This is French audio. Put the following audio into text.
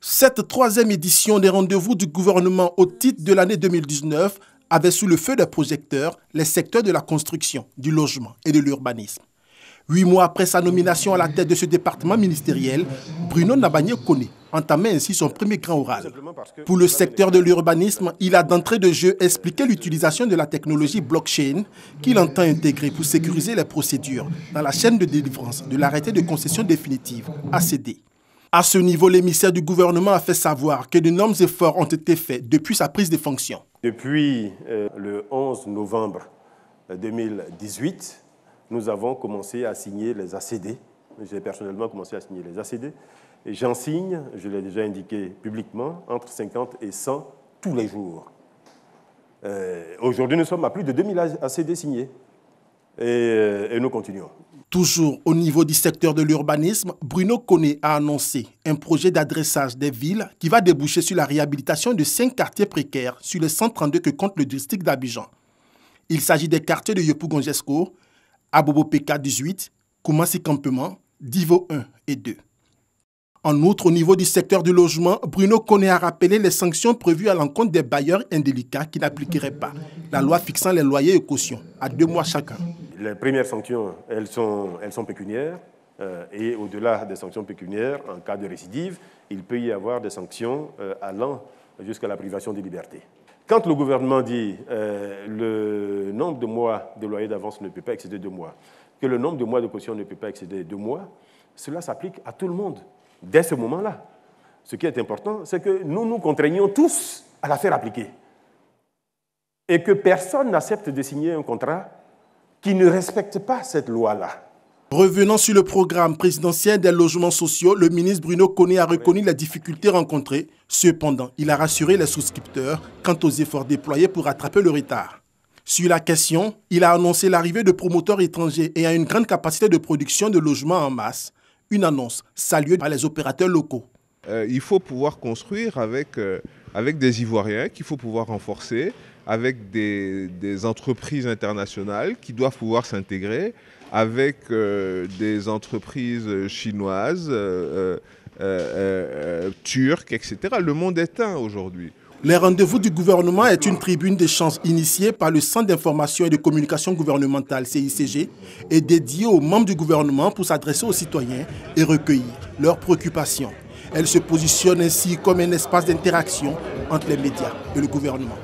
Cette troisième édition des rendez-vous du gouvernement au titre de l'année 2019 avait sous le feu des projecteurs les secteurs de la construction, du logement et de l'urbanisme. 8 mois après sa nomination à la tête de ce département ministériel, Bruno Nabagné-Koné entamait ainsi son premier grand oral. Pour le secteur de l'urbanisme, il a d'entrée de jeu expliqué l'utilisation de la technologie blockchain qu'il entend intégrer pour sécuriser les procédures dans la chaîne de délivrance de l'arrêté de concession définitive, ACD. À ce niveau, l'émissaire du gouvernement a fait savoir que d'énormes efforts ont été faits depuis sa prise de fonction. Depuis le 11 novembre 2018, nous avons commencé à signer les ACD. J'ai personnellement commencé à signer les ACD. Et j'en signe, je l'ai déjà indiqué publiquement, entre 50 et 100 tous les jours. Aujourd'hui, nous sommes à plus de 2000 ACD signés. Et nous continuons. Toujours au niveau du secteur de l'urbanisme, Bruno Koné a annoncé un projet d'adressage des villes qui va déboucher sur la réhabilitation de 5 quartiers précaires sur les 132 que compte le district d'Abidjan. Il s'agit des quartiers de Yopougongesco, Abobo PK 18, Koumassi Campement, Divo 1 et 2. En outre, au niveau du secteur du logement, Bruno Koné a rappelé les sanctions prévues à l'encontre des bailleurs indélicats qui n'appliqueraient pas la loi fixant les loyers et cautions à 2 mois chacun. Les premières sanctions, elles sont pécuniaires. Et au-delà des sanctions pécuniaires, en cas de récidive, il peut y avoir des sanctions allant jusqu'à la privation de liberté. Quand le gouvernement dit le nombre de mois de loyer d'avance ne peut pas excéder 2 mois, que le nombre de mois de caution ne peut pas excéder 2 mois, cela s'applique à tout le monde. Dès ce moment-là, ce qui est important, c'est que nous nous contraignons tous à la faire appliquer. Et que personne n'accepte de signer un contrat qui ne respecte pas cette loi-là. Revenant sur le programme présidentiel des logements sociaux, le ministre Bruno Koné a reconnu les difficultés rencontrées. Cependant, il a rassuré les souscripteurs quant aux efforts déployés pour rattraper le retard. Sur la question, il a annoncé l'arrivée de promoteurs étrangers et à une grande capacité de production de logements en masse. Une annonce saluée par les opérateurs locaux. Il faut pouvoir construire avec des Ivoiriens qu'il faut pouvoir renforcer, avec des entreprises internationales qui doivent pouvoir s'intégrer, avec des entreprises chinoises, turques, etc. Le monde est un aujourd'hui. Les rendez-vous du gouvernement est une tribune d'échange initiée par le Centre d'information et de communication gouvernementale CICG et dédiée aux membres du gouvernement pour s'adresser aux citoyens et recueillir leurs préoccupations. Elle se positionne ainsi comme un espace d'interaction entre les médias et le gouvernement.